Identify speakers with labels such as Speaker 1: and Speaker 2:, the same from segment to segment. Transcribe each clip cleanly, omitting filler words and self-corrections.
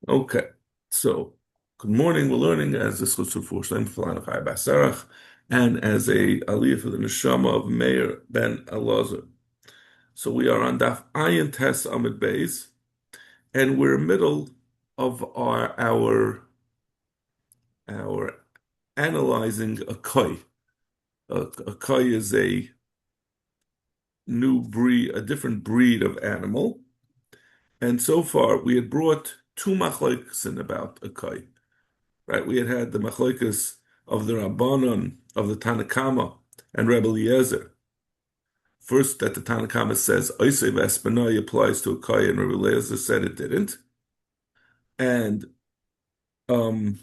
Speaker 1: Okay, so good morning. We're learning as this was for Shleim Falana Chai Basarach, and as a aliyah for the neshama of Meir ben Elazar. So we are on Daf Ayin Tes Amid Beis, and we're middle of our analyzing a koi. A koi is a new breed, a different breed of animal, and so far we had brought two machlokes in about a koi. Right? We had the machlokes of the Rabbanon, of the Tanakama, and Rebbe Eliezer. First, that the Tanakama says Oisev Espanoi applies to a Kaya, and Rebbe Eliezer said it didn't. And um,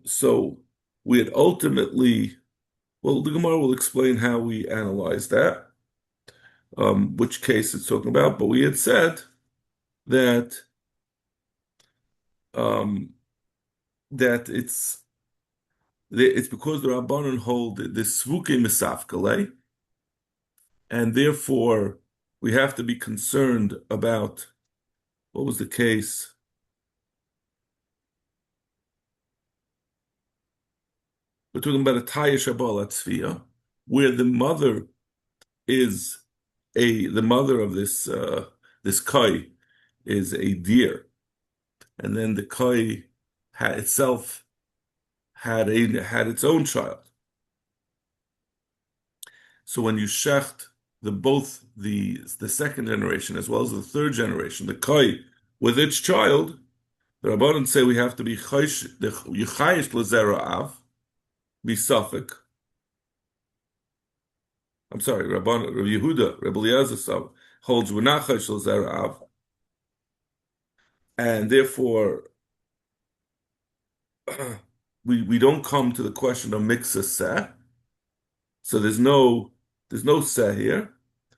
Speaker 1: so we had ultimately, well, the Gemara will explain how we analyze that, which case it's talking about. But we had said that um, that it's because the Rabbanon hold the Svuke Misafkale, and therefore we have to be concerned about what was the case. We're talking about a Taya Shabbat Tzviya, where is the mother of this kai is a deer, and then the kai itself had its own child. So when you shecht both the second generation as well as the third generation, the kai with its child, the Rabbanan say we have to be chayish l'zera av, be suffik. I'm sorry, Rabbi Yehuda, Rebbe Eliezer holds we're not chayish l'zera av, and therefore we don't come to the question of mixa seh. So there's no seh here.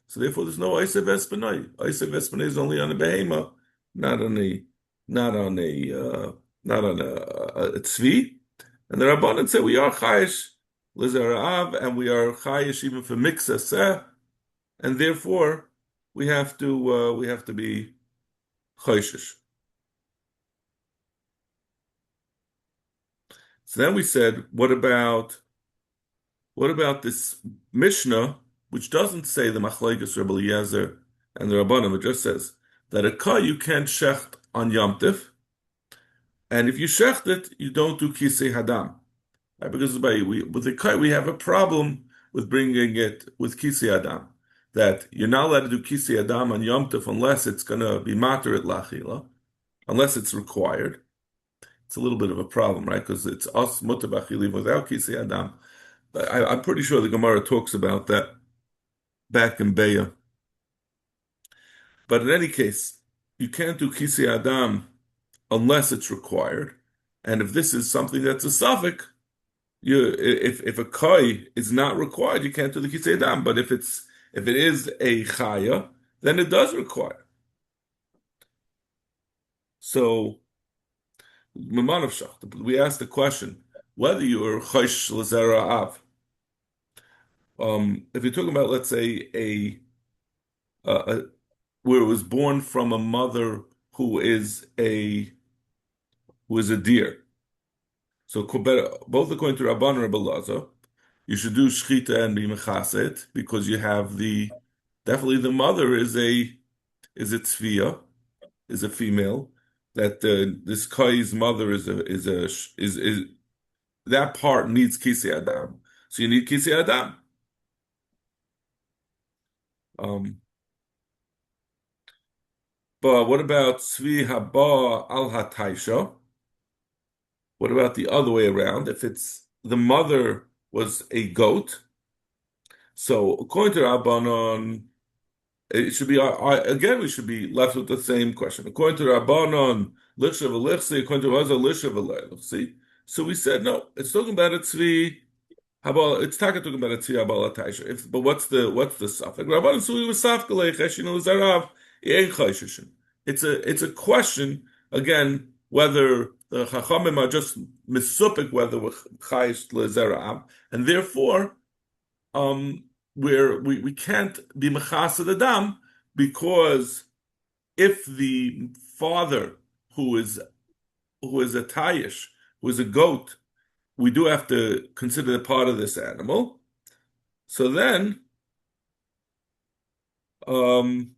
Speaker 1: So therefore there's no Isav Espanai. Isav Espanai is only on a behema, not on a not on a not on a tzvi. And the Rabbanan say we are chayish l'zerav, and we are chayish even for mixa seh, and therefore we have to be chayshish. So then we said, what about this Mishnah, which doesn't say the Machlekes Rebbe Eliezer and the Rabbanim, it just says that a Kai you can't shecht on Yom Tif, and if you shecht it, you don't do Kisei Hadam. Right? Because with the Kai, we have a problem with bringing it with Kisei Hadam, that you're not allowed to do Kisei Hadam on Yom Tif unless it's going to be Mater at Lachila, unless it's required. It's a little bit of a problem, right? Because it's us Mutar B'Achilim without Kisei Hadam. I'm pretty sure the Gemara talks about that back in Beya. But in any case, you can't do Kisi Adam unless it's required. And if this is something that's a suffix, if a Kai is not required, you can't do the Kisi Adam. But if it is a Chaya, then it does require. So we asked the question whether you are Chaysh Lazera Av. If you're talking about, let's say, a where it was born from a mother who is a deer. So both according to Rabban and Rabbi Laza, you should do shchita and be mechaset because you have definitely the mother is a tzviya, is a female. That this Kai's mother is that part needs kisi adam. So you need kisi adam. Um, but what about tzvi haba al hataisha? What about the other way around? If it's the mother was a goat, so according to Rabbanon, it should be again. We should be left with the same question. According to Rabbanon, lishav alichsi. According to Raza, lishav alichsi. So we said no. It's talking about a tzvi. It's talking about a tzvi habal ataisha. But what's the suffix? Rabbanon sui was safkalei cheshin l'zarav ein chayshishin. It's a question again whether the Chachamim are just misupik whether we're chayish lezerav, and therefore we can't be mechased adam because if the father who is a tayish, who is a goat, we do have to consider the part of this animal. So then, um,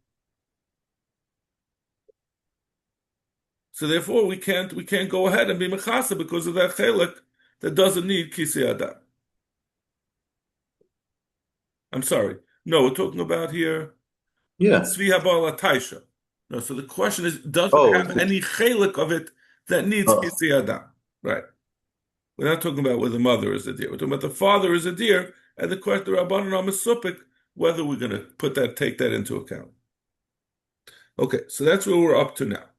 Speaker 1: so therefore we can't go ahead and be mechasa because of that chelik that doesn't need kisei adam. I'm sorry. No, we're talking about here
Speaker 2: Yeah.
Speaker 1: tzvi habal taisha. No, so the question is, does it
Speaker 2: Oh,
Speaker 1: have any chelik of it that needs
Speaker 2: oh,
Speaker 1: kisei adam? Right. We're not talking about where the mother is a deer. We're talking about the father is a deer, and the question Rabbanan Amasupik, whether we're going to take that into account. Okay, so that's where we're up to now.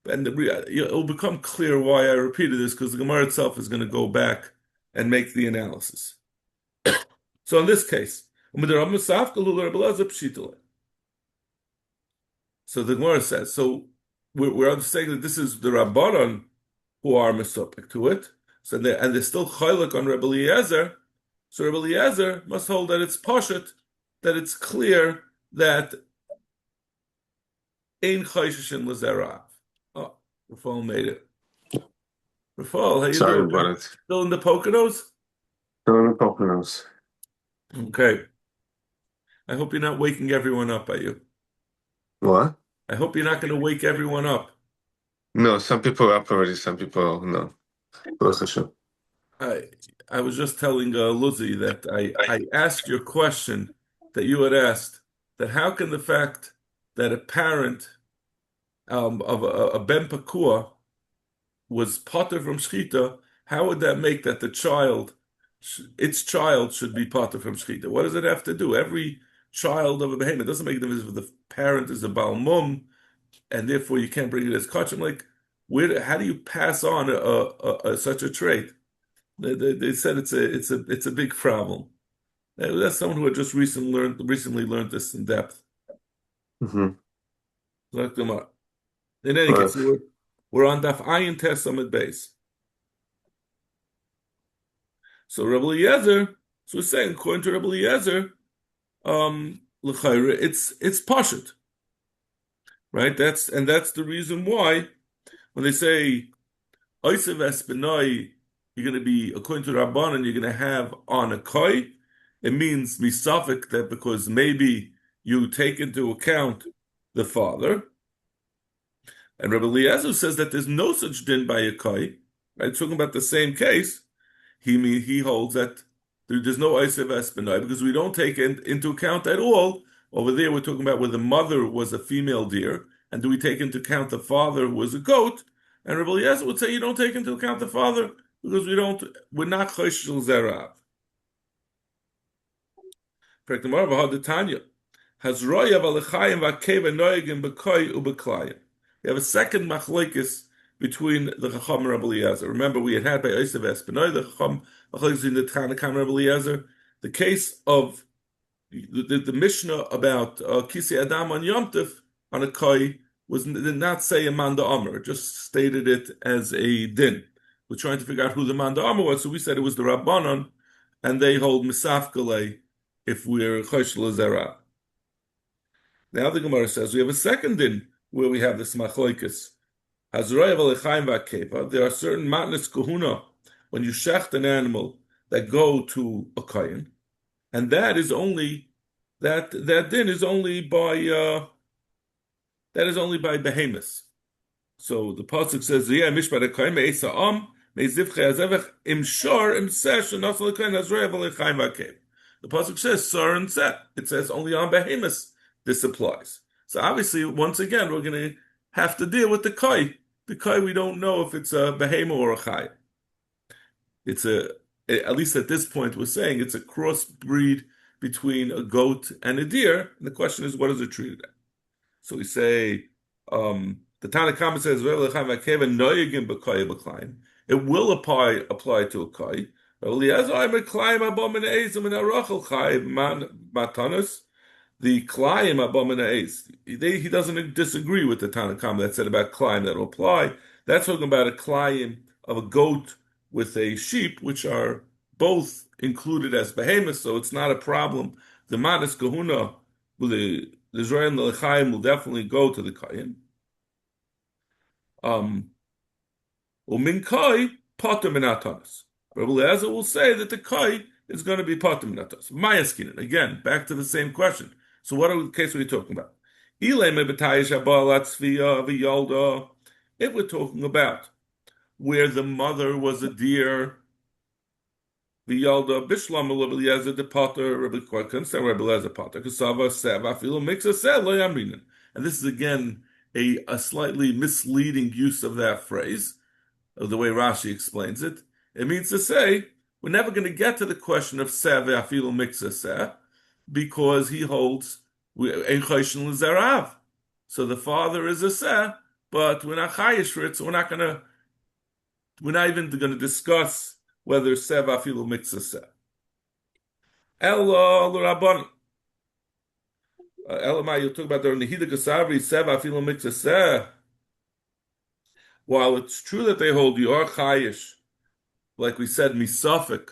Speaker 1: And it'll become clear why I repeated this, because the Gemara itself is going to go back and make the analysis. So in this case, so the Gemara says, so we're understanding that this is the Rabbanon who are mesopik to it. So and they're still chaylik on Rebbe Eliezer. So Rebbe Eliezer must hold that it's poshet, that it's clear that ein chayshishin l'zerav. Oh, Rafal made it. Rafal, how you
Speaker 2: sorry
Speaker 1: doing,
Speaker 2: about
Speaker 1: man?
Speaker 2: it.
Speaker 1: Still in the Poconos?
Speaker 2: No problems.
Speaker 1: Okay. I hope you're not waking everyone up, are you?
Speaker 2: What?
Speaker 1: I hope you're not going to wake everyone up.
Speaker 2: No, some people are up already, some people no. Baruch Hashem.
Speaker 1: I I was just telling Luzzy that I asked your question that you had asked, that how can the fact that a parent of a ben pakua was potter from shchita, how would that make that the child, its child, should be potter from shchita? What does it have to do? Every child of a behemoth, it doesn't make a difference if the parent is a balmum, and therefore you can't bring it as kachim. Like, how do you pass on such a trait? They said it's a big problem. That's someone who had just recently learned this in depth.
Speaker 2: Mm-hmm.
Speaker 1: Look them up. In any
Speaker 2: Right.
Speaker 1: case, we're on Daf Ayin Tes Amud Beis. So Rebbe Eliezer, so we're saying according to Rebbe Eliezer, l'chayre, it's pashut, right? That's the reason why when they say Oisev Espinoi, you're going to be, according to Rabbanan, you're going to have on a koi. It means misafik, that because maybe you take into account the father. And Rabbi Eliezer says that there's no such din by a koi. Right? Talking about the same case, he holds that there's no Oisev Espinoi because we don't take into account at all. Over there, we're talking about where the mother was a female deer, and do we take into account the father who was a goat? And Rabbi Eliezer would say you don't take into account the father because we're not choshel zerav. We have a second machlokes between the Chacham and Rabbi Eliezer. Remember, we had by Oisev Espinoi the Chacham machlokes in the Tanakh and Rabbi Eliezer. The case of the Mishnah about Kisei Adam on Yom Tov on a koi did not say a Manda Amr, it just stated it as a din. We're trying to figure out who the Manda Amr was, so we said it was the Rabbanon, and they hold Misafkale if we're Choshel Zera. Now the Gemara says we have a second din where we have this Machlokes. There are certain matnas kahuna when you shecht an animal that go to a kohen, and that is only that din is only by behemoths. So the pasuk says, "Yeah, mishpat kohen meisa meizivche azevach imshor imsesh and also the kohen hazroy v'lechaim v'akev." The pasuk says sar and set. It says only on behemoths this applies. So obviously, once again, we're going to have to deal with the kai. The kai, we don't know if it's a behema or a chai. It's at least at this point, we're saying it's a crossbreed between a goat and a deer. And the question is, what is it treated as? So we say, the Tanakhama says, it will apply to a kai. The Klayim abominates. He doesn't disagree with the Tanakhama that said about Klayim that will apply. That's talking about a Klayim of a goat with a sheep, which are both included as behemoths, so it's not a problem. The Manas Kahuna, the the Zohar and the L'chaim will definitely go to the Kayin. Umin Kai, Potter Minatanas. Rabbi Eliezer will say that the Kai is going to be Potter Minatanas. Mayaskinen, again, back to the same question. So what case are we talking about? If we're talking about where the mother was a deer, V'yalda bishlam Rabbi Eliezer de Potter, Rabbi Eliezer Potter, Kasava Seva Filo Mixa Se Lo Yamrinen. And this is again a slightly misleading use of that phrase, of the way Rashi explains it. It means to say we're never going to get to the question of Seh Afilu Mixa Seh because he holds Ein Choshen L'Zerav. So the father is a Seh, but we're not chayish for it, so we're not even going to discuss whether Seh Afilu Mixa Seh. Ella L'Rabban. Elamai, you'll talk about the Nehida Kasavri, Seh Afilu Mixa Seh. While it's true that they hold Yor Chayish, like we said, misafik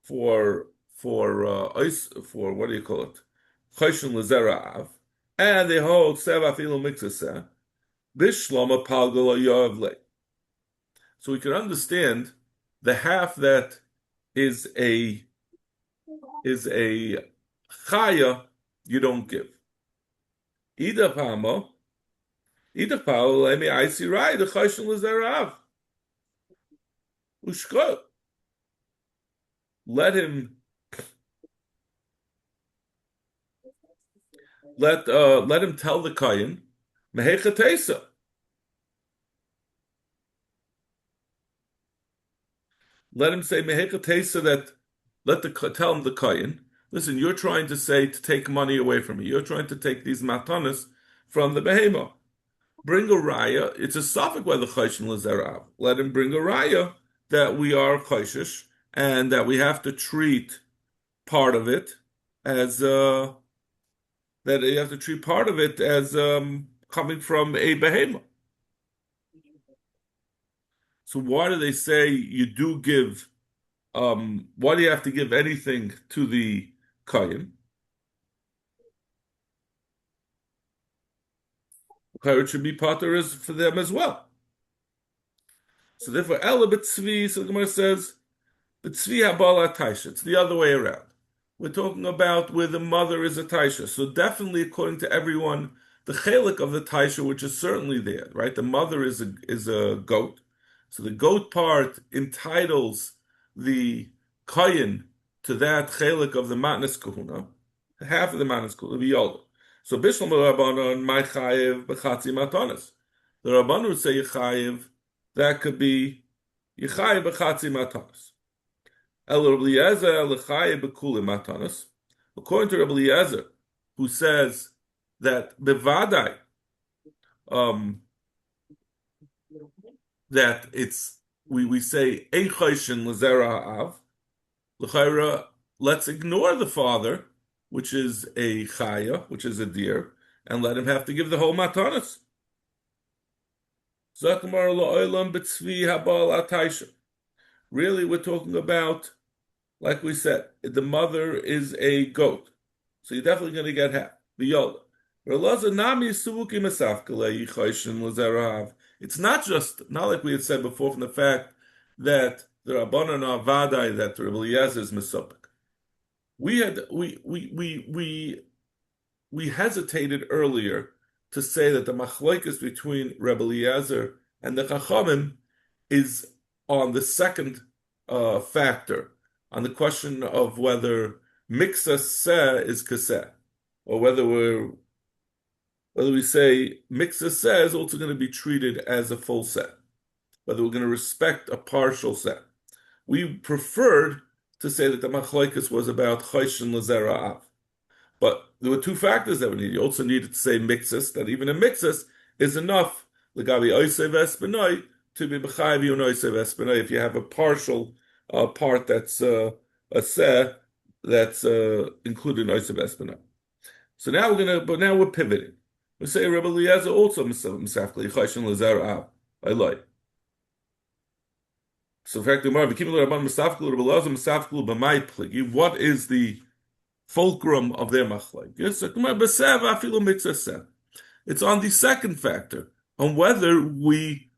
Speaker 1: for what do you call it? Choshen L'Zerav, and they hold Seva Filu Mixaseh, Bishlama Palgala Yovle. So we can understand the half that is a chaya you don't give. Ida Pamo, Ida Pao, let me I see right, the Choshen L'Zerav. Ushkot. Let him let him tell the Kayin, Mehechatesa. Let him say Mehechatesa that tell him the Kayin. Listen, you're trying to say to take money away from me. You're trying to take these matanas from the behema. Bring a raya. It's a suffix by the Choshen L'Zerav. Let him bring a raya that we are choshish and that we have to treat part of it as coming from a behema. So why do they say you do give? Why do you have to give anything to the kayin? It should be pater is for them as well. So therefore, Ela b'tzvi. So the Gemara says, b'tzvi habala taisha. It's the other way around. We're talking about where the mother is a taisha. So definitely, according to everyone, the chelik of the taisha, which is certainly there, right? The mother is a goat. So the goat part entitles the kayin to that chelik of the matnas kahuna, half of the matnas kahuna, the yolda. So bishlam rabbanon my chayev b'chatzi matanas. The rabbanon would say yechayev, that could be yechayev b'chatzi matanas. According to Rabbi Eliezer, who says that bevadai, that we say ein choshen l'zera ha'av, l'chayra, let's ignore the father, which is a chaya, which is a deer, and let him have to give the whole matanas. Zakmar la'olam b'tzvi habal ataisha. Really, we're talking about, like we said, the mother is a goat, so you're definitely going to get half. The yola. It's not like we had said before from the fact that the Rabbanan are vadai that the Rabbi Eliezer is misopik. We hesitated earlier to say that the machlokes between Rabbi Eliezer and the Chachamim is on the second factor, on the question of whether mixa seh is kaseh, or whether we say mixa seh is also going to be treated as a full seh, whether we're going to respect a partial seh. We preferred to say that the machlokes was about choshen l'zera av, but there were two factors that we needed. You also needed to say mixus, that even a mixus is enough l'gabi oisei v'espenoi to be b'chayiv yon oisei v'espenoi if you have a partial part that's a seh that's included in oisei v'espenoi. So now we're pivoting. We say Rabbi Eliezer also misafkli choshen l'zera av. I like. So in fact, what is the fulcrum of their machlokes. It's on the second factor, on whether we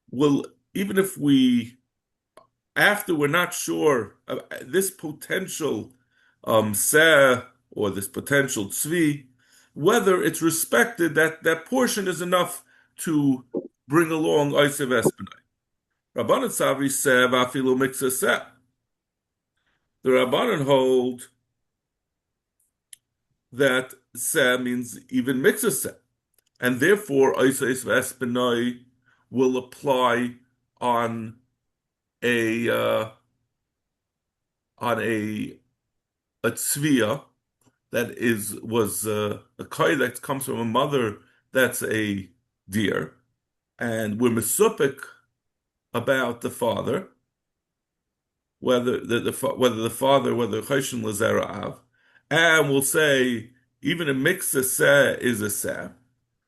Speaker 1: will, even if we, after we're not sure, this potential seh or this potential tzvi, whether it's respected that that portion is enough to bring along Oisev Espinai. Rabbanan Savri seh v'afilu miksa seh. The Rabbanan hold that seh means even miksa seh, and therefore Oisev Espinai will apply on a uh, on a tzviya that was a kai that comes from a mother that's a deer, and we're mesupik about the father, whether the father, whether choshen l'zera'av, and we'll say even a mixed seh is a seh.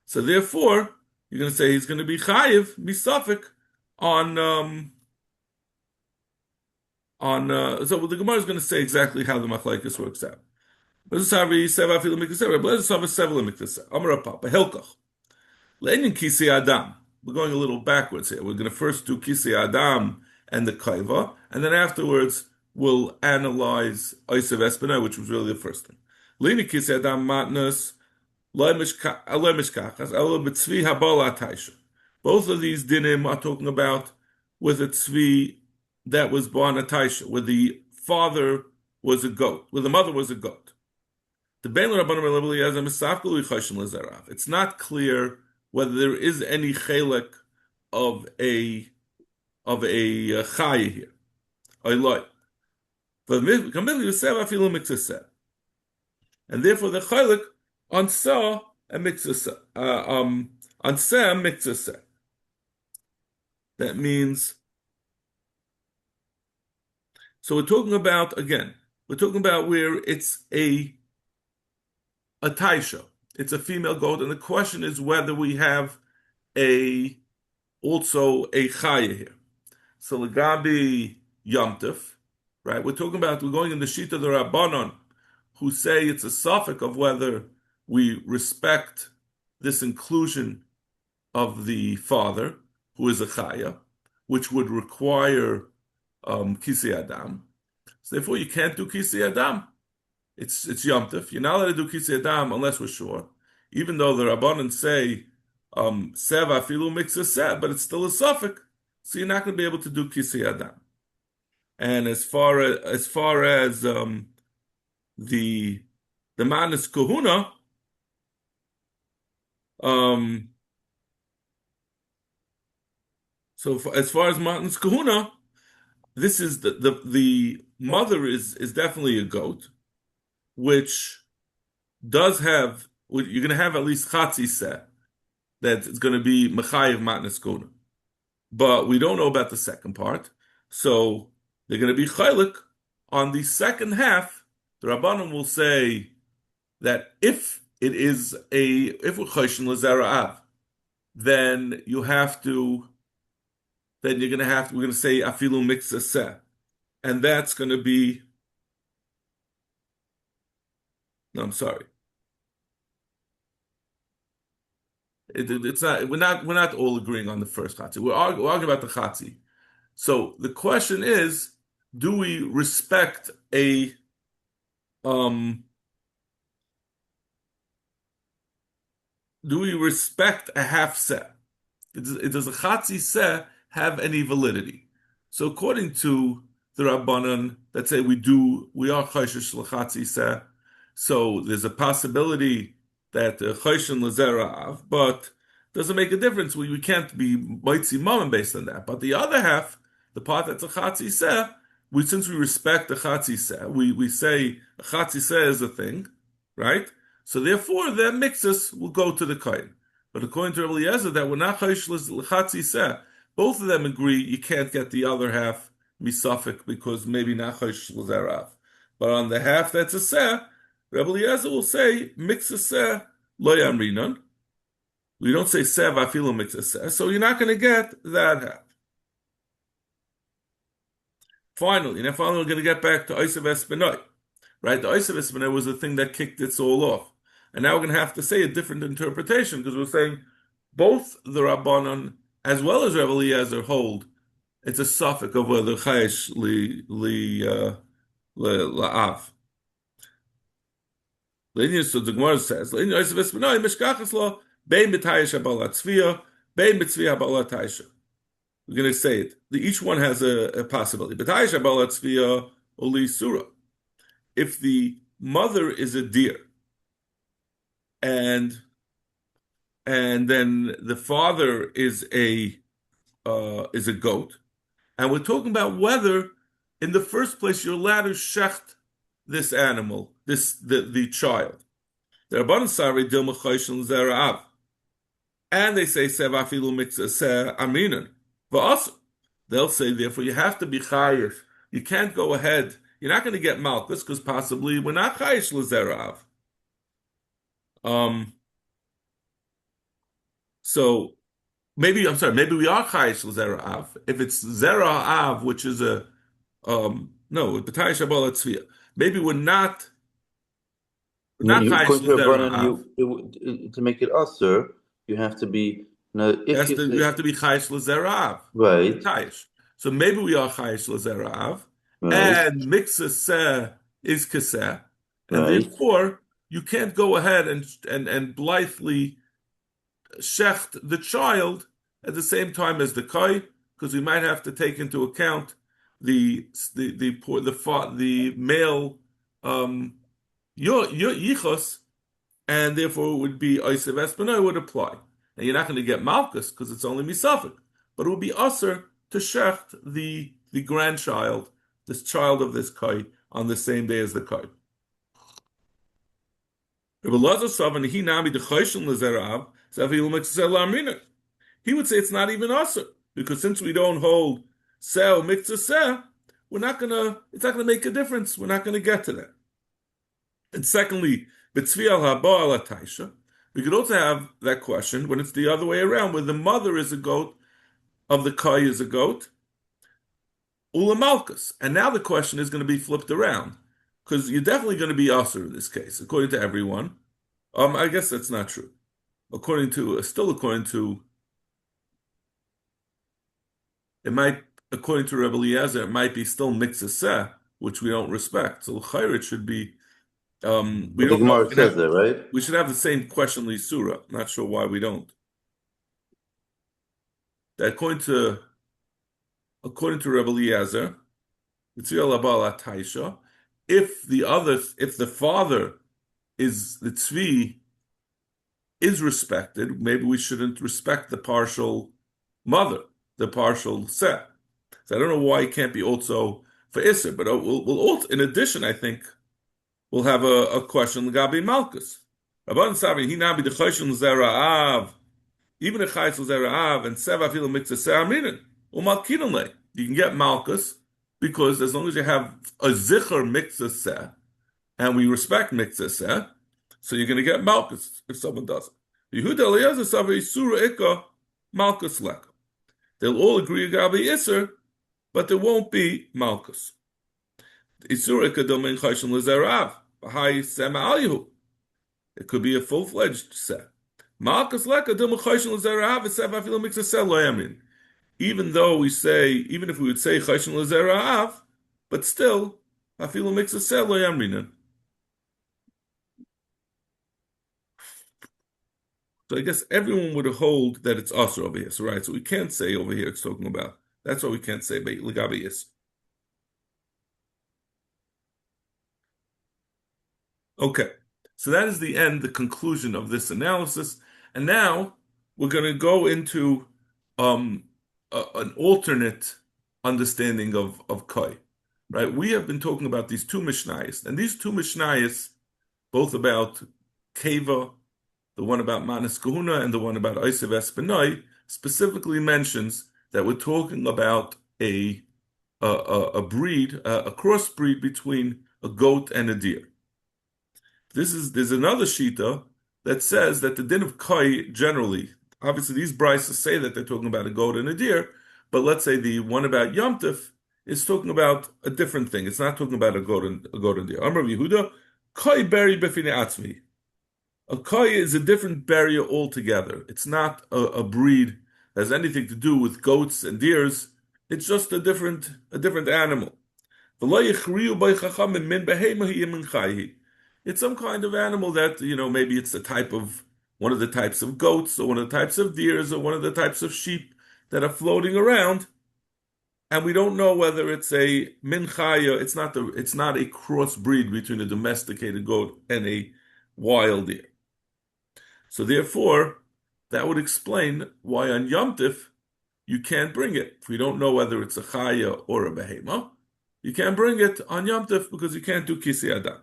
Speaker 1: So therefore, you're going to say he's going to be chayiv misafik on so the Gemara is going to say exactly how the machlekes works out. We're going a little backwards here. We're going to first do Kisei Adam and the Kaiva, and then afterwards we'll analyze Oisev Espinai, which was really the first thing. Leini Kisei Adam matnas both of these dinim are talking about with a tzvi that was born a taisha, where the father was a goat, where the mother was a goat. It's not clear whether there is any chelek of a chaya here. And therefore the chelek on sa and mixasa, on sa mixasa. That means, so we're talking about where it's a taisha. It's a female goat, and the question is whether we have also a chaya here. So legabi yomtiv, right? We're going in the sheet of the Rabbanon, who say it's a suffix of whether we respect this inclusion of the father, who is a chaya, which would require kisei adam. So therefore, you can't do kisei adam. It's yomtiv. You're not allowed to do kisei adam unless we're sure. Even though the Rabbanan say seva afilu mixes seh, but it's still a suffix, so you're not going to be able to do kisei adam. And as far as the manas kahuna, as far as manas kahuna, this is the mother is definitely a goat, which does have, you're going to have at least chatzi seh, that it's going to be mechayiv matnas kahuna. But we don't know about the second part, so they're going to be chaylik on the second half. The Rabbanim will say that if we're choshen l'zera'av, then we're going to say afilu mixas seh, and that's going to be, no, I'm sorry. It's not. We're not all agreeing on the first chatzi. We're arguing about the chatzi. So the question is, do we respect a half seh? Does a chatzi seh have any validity? So according to the Rabbanan that say we are chayshish l'chatzi seh, so there's a possibility that chayshin l'zera'av, but doesn't make a difference. We can't be mitzi mammon based on that. But the other half, the part that's a chatzi seh, since we respect the chatzi seh, we say a chatzi seh is a thing, right? So therefore, their mixes will go to the kohen. But according to Rabbi Eliezer, that we're not chayish l'chatzi seh. Both of them agree you can't get the other half misafik because maybe not chayish l'zerav. But on the half that's a seh, Rabbi Eliezer will say mixes seh lo yamrinon. We don't say seh v'afilu mixes seh, so you're not going to get that half. Finally, we're going to get back to Oisev Espinai. right? The Oisav Espanay was the thing that kicked it all off. And now we're going to have to say a different interpretation because we're saying both the Rabbanon as well as Rebbe Eliezer hold it's a suffix of whether chayesh la'av. So the Gemara says, "Le'in Yosef Espanoi mishkachas lo bein b'tayish habal atzvia bein b'tzvia habal ataisha." We're going to say it. Each one has a possibility. B'tayish habal atzvia uli surah. If the mother is a deer and then the father is a goat, and we're talking about whether, in the first place, you're allowed to shecht this animal, the child. The Rabbanan Sari Dilma Choshel Zerav, and they say Sevafilu Mitzah Se Aminan. Va'as, they'll say therefore you have to be chayiv. You can't go ahead. You're not going to get malchus because possibly we're not chayish l'zerav. So maybe I'm sorry. Maybe we are chayish l'zerav if it's zerav, which is a no, b'tay shabal atzvia. Maybe we're not chayish
Speaker 3: According to
Speaker 1: l'zerav.
Speaker 3: to make it usher, you have to be if
Speaker 1: you have to be chayish l'zerav,
Speaker 3: right.
Speaker 1: Chayish. So maybe we are chayish l'zerav,
Speaker 3: Right.
Speaker 1: and mixah seh is kaseh, and
Speaker 3: Right.
Speaker 1: therefore you can't go ahead and blithely shecht the child at the same time as the kai, because we might have to take into account the male yichos, and therefore it would be Oisev Espanoi would apply. Now you're not going to get Malchus because it's only misafik, but it would be usher to shecht the grandchild, this child of this kai, on the same day as the kai. He would say it's not even usher because since we don't hold seh mikzah seh, it's not gonna make a difference. We're not gonna get to that. And secondly, b'tzvi al haba al ataisha, we could also have that question when it's the other way around, where the mother is a goat, of the kai is a goat, ula malchus. And now the question is going to be flipped around, because you're definitely going to be usher in this case, according to everyone. I guess that's not true. According to Rebbe Eliezer, it might be still mitzvah seh, which we don't respect. So l'chayr, it should be. We don't know.
Speaker 3: Says that, right?
Speaker 1: We should have the same question l'surah. Not sure why we don't. That according to Rebbe Eliezer, if the father is the tzvi is respected, maybe we shouldn't respect the partial mother, the partial seh. So I don't know why it can't be also for Isser, but we'll also, in addition, I think we'll have a question Gabi Malchus. Rabban Savi Hinabi the Choshen Zera'av, even a Chayes Zera'av and Seva Filo Mitzvah Se'aminin Umalkinale. You can get Malchus because as long as you have a Zichar Mitzvah Seh, and we respect Mitzvah Seh, so you're going to get Malchus if someone does it. Yehuda Eliezer Savi Surah Ika Malchus Leka. They'll all agree Gabi Isser, but there won't be Malchus. Isur Ika Domain Choshen Zera'av. It could be a full-fledged set. Even though we say, even if we would say Choshen L'Zera'av, but still, Afilu Miksa Seh Lo Yamrinan. So I guess everyone would hold that it's Asr over here. So right, so we can't say over here it's talking about. That's what we can't say, but L'Gabi is. Okay, so that is the conclusion of this analysis. And now we're going to go into an alternate understanding of Kai. Right? We have been talking about these two Mishnayos, and these two Mishnayos, both about Keva, the one about Manas Kahuna and the one about Oisev Espanoi, specifically mentions that we're talking about a breed, a crossbreed between a goat and a deer. There's another shita that says that the din of kai generally, obviously these brises say that they're talking about a goat and a deer, but let's say the one about Yom Tov is talking about a different thing. It's not talking about a goat and deer. Amar Yehuda, koi beri b'fnei atzmi. A koi is a different barrier altogether. It's not a breed that has anything to do with goats and deers. It's just a different animal. It's some kind of animal that, maybe it's one of the types of goats or one of the types of deers or one of the types of sheep that are floating around. And we don't know whether it's a min chaya. It's not a crossbreed between a domesticated goat and a wild deer. So therefore, that would explain why on Yom Tif you can't bring it. If we don't know whether it's a chaya or a behema, you can't bring it on Yom Tif because you can't do kisei adam.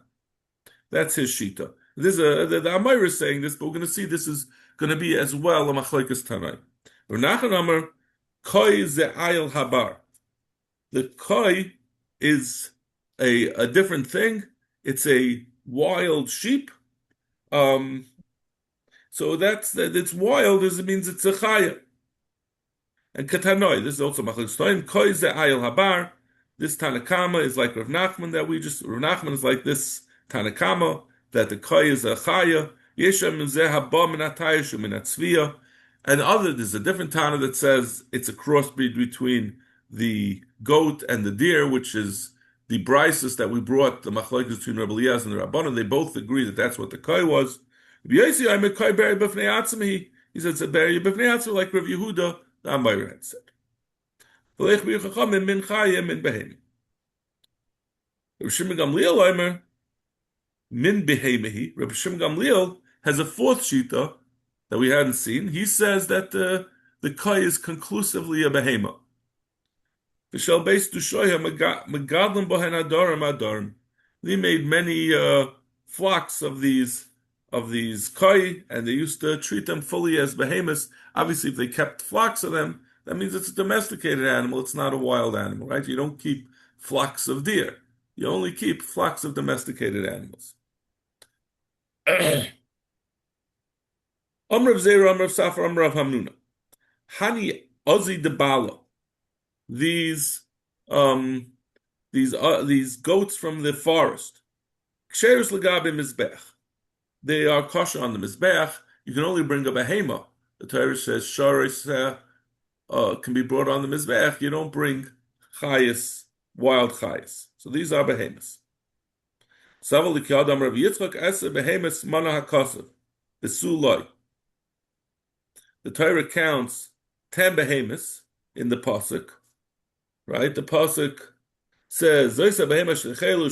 Speaker 1: That's his shita. The Amir is saying this, but we're going to see this is going to be as well a machlokes tanai. Renachan Amar koi ze ayil habar. The koi is a different thing. It's a wild sheep. So it's wild, it means it's a chaya. And katanoi, this is also machlokes toim. Koi ze ayil habar. This Tanakama is like Rav Nachman Rav Nachman is like this Tanakama that the koi is a chaya. Yeshem mizeh haba min hatayishu min hatzviya. And there's a different Tana that says it's a crossbreed between the goat and the deer, which is the brises that we brought, the machlokes between Rabbi Elias and the Rabbanan. They both agree that that's what the koi was. He said it's a beri b'fnei atzmi, like Rav Yehuda, the Amir had said. Rav Shimon Gamliel min behemehi. Rav Shimon Gamliel has a fourth shita that we hadn't seen. He says that the kai is conclusively a behema. They made many flocks of these kai, and they used to treat them fully as behemoths. Obviously, if they kept flocks of them, that means it's a domesticated animal. It's not a wild animal, right? You don't keep flocks of deer. You only keep flocks of domesticated animals. Amrav Zera, Amrav Safar, Amrav Hamnuna. Hani Ozi Debala. These goats from the forest. Ksheres Lagabe Mizbech. They are kosher on the Mizbech. You can only bring a behema. The Torah says Sharis can be brought on the Mizbech. You don't bring chayas, wild chayas. So these are behemoths. Saval Likyadam Rav Yitzchak Esa behemoths mana hakasav. The Sulai. The Torah counts 10 behemoths in the pasuk, right? The pasuk says, "Zoysa behemoth shechelu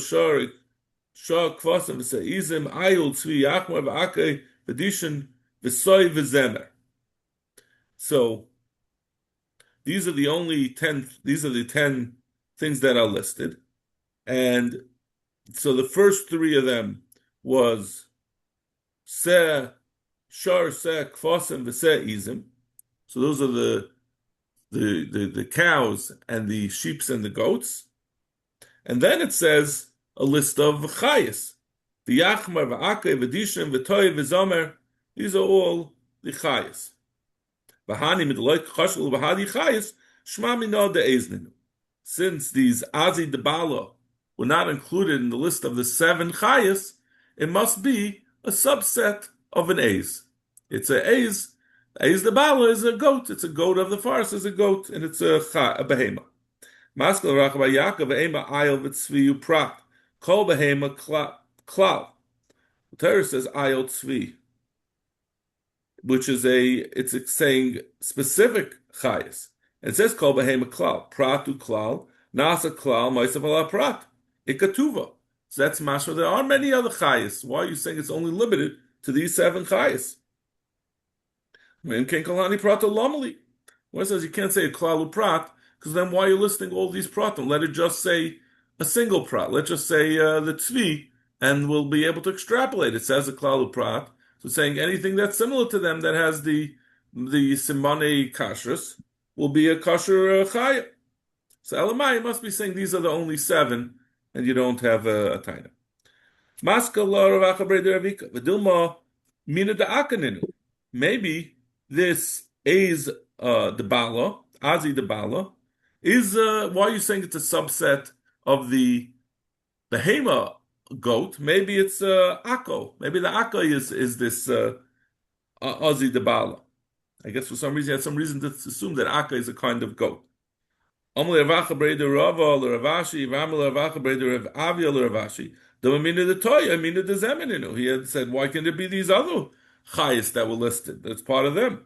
Speaker 1: shar kvasim v'seizim ayul tzvi yachmar v'akei v'dishin v'soy v'zemer." So these are the 10 things that are listed, and so the first 3 of them was se shar se kvasim v'se izim. So those are the cows and the sheep and the goats. And then it says a list of chayas. The yachmar, v'akei, v'dishim, v'toy, v'zomer. These are all the chayas. V'hani midloik chashul v'hadi chayas, shma mino de'ezninu. Since these azi debala were not included in the list of the 7 chayas, it must be a subset of an ez. It's a ez. Ez debala is a goat. It's a goat of the forest. Is a goat, and it's a behema. Maskal rachba Yaakov ve'ema ayil v'tzvi uprat. Kol behema klal. The Torah says ayil tzvi, which is it's saying specific chayas. It says kol behema klal. Pratu klal. Nasa klal ma'asav ala prat. Ikatuva. So that's mashma. There are many other chayas. Why are you saying it's only limited to these 7 chayas? When it says you can't say a klalu prat, because then why are you listing all these pratim? Let it just say a single prat. Let's just say the tzvi, and we'll be able to extrapolate. It says a klalu prat, so saying anything that's similar to them that has the simane kashrus will be a kosher chaya. So Elamai must be saying these are the only 7, and you don't have a taina. Maska la ravachabre deravika v'dilma mina da'akaninu. Maybe this is the bala, azi the bala, Is why are you saying it's a subset of the Behema goat? Maybe it's Akko. Maybe the Akko is this Ozzy Debala. I guess for some reason you had some reason to assume that Akka is a kind of goat. Amle Ravacha Breder Rava Ravashi, Ramel Ravacha Breder Rav Avia Ravashi. The Amina the Toy, Amina the Zemeninu. He had said, why can there be these other chayas that were listed? That's part of them.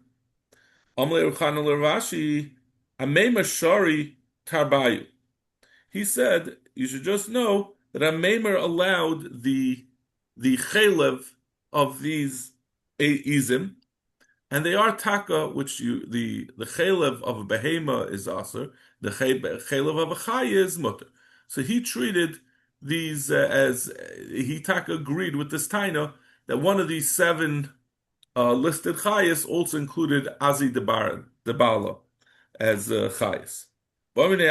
Speaker 1: Amle Ruchana Ravashi, Amema Shari Tarbayu. He said, you should just know that Amemer allowed the chalev of these izim, and they are taka, which the chalev of a behema is aser, the chalev of a chaya is mutter. So he treated these as he taka agreed with this taina that one of these seven listed chayas also included azi debala as chayas. Hani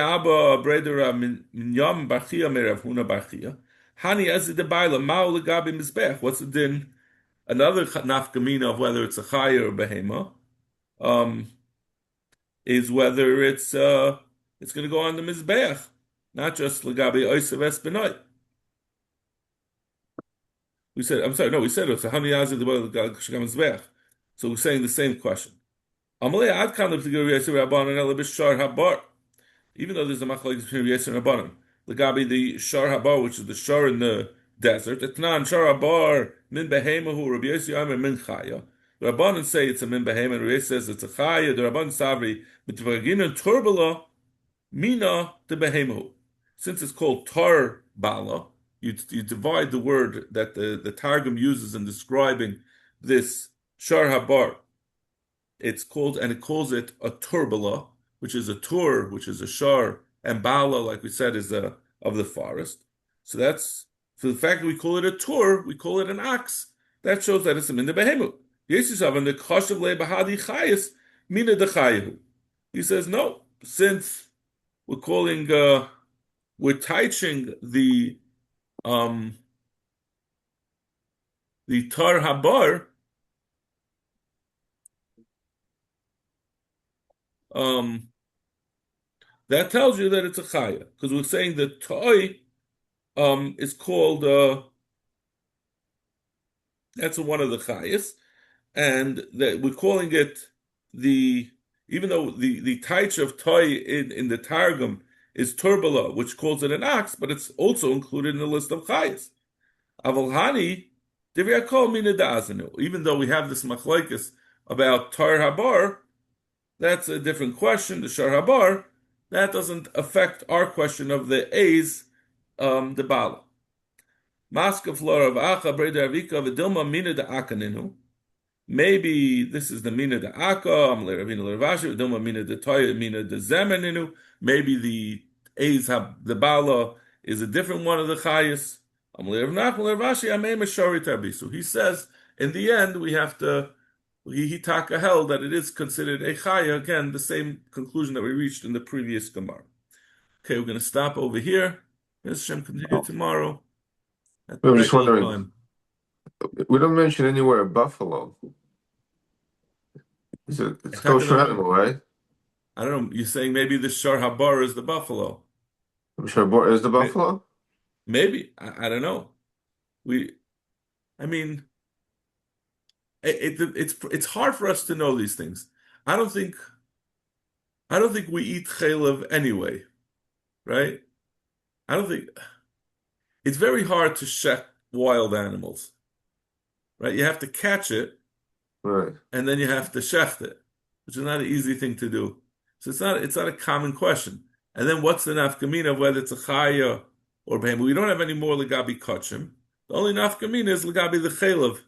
Speaker 1: azi debala ma'u legabi mizbech. What's the din? Another nafkamina of whether it's a chaya or behema is whether it's going to go on the mizbech, not just legabi oisav esbenoi. We said, I'm sorry, no, we said it's a hani azi debala legabi mizbech. So we're saying the same question. Amalei ad kan leptigur yesir rabbanon el b'shar habar. Even though there's a machlokes between yesir and rabbanon, legabi the shar habar, which is the shar in the desert, etnan shar habar min behemahu Rabbi Yossi Omer min chaya. The rabbanon say it's a min behema, and Rabbi Yossi says it's a chaya. The rabbanon savri mitvagina turbala mina the behemahu. Since it's called tar bala, you divide the word that the Targum uses in describing this shar habar. It calls it a turbala, which is a tur, which is a shar, and bala, like we said, is of the forest. So that's for the fact that we call it a tur, we call it an ox. That shows that it's a min the behemu. Yesisav the chashav le bahadi chayis mina de chayu. He says no, since we're calling we're teaching the tar habar. That tells you that it's a chaya, because we're saying the toy is called that's one of the chayas, and that we're calling it even though the taich of toy in the Targum is turbala, which calls it an ox, but it's also included in the list of chayas. Avalhani divriyakol mina da'azanu. Even though we have this machlokes about tar habar, that's a different question. The shar habar, that doesn't affect our question of the A's, the bala. Maska flora of acha breda avika v'dilma mina de akaninu. Maybe this is the mina de aka. Amle ravina l'ravashi v'dilma mina de toya mina de zemeninu. Maybe the A's have the bala is a different one of the chayas. Amle ravnach l'ravashi amei meshari tarbisu. He says in the end we have to. He taka held that it is considered a chaya. Again, the same conclusion that we reached in the previous Gemara. Okay, we're going to stop over here. Yes, Hashem, continue tomorrow.
Speaker 2: I'm just wondering. We don't mention anywhere a buffalo. It's kosher animal, right?
Speaker 1: I don't know. You're saying maybe the shar habar is the buffalo.
Speaker 2: Shar habar is the buffalo?
Speaker 1: Maybe. I don't know. It's hard for us to know these things. I don't think we eat chalev anyway, right? I don't think it's very hard to shech wild animals, right? You have to catch it,
Speaker 2: right, and
Speaker 1: then you have to shecht it, which is not an easy thing to do. So it's not a common question. And then what's the nafkamina of whether it's a chaya or behem? We don't have any more legabi kachim. The only nafkamina is legabi the chalev.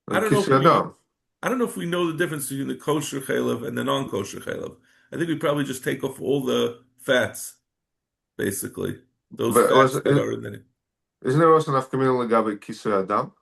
Speaker 1: I don't know if we know the difference between the kosher chalev and the non-kosher chalev. I think we probably just take off all the fats, basically. Those fats that are in there.
Speaker 2: Isn't there also enough communal legabi kisur adam?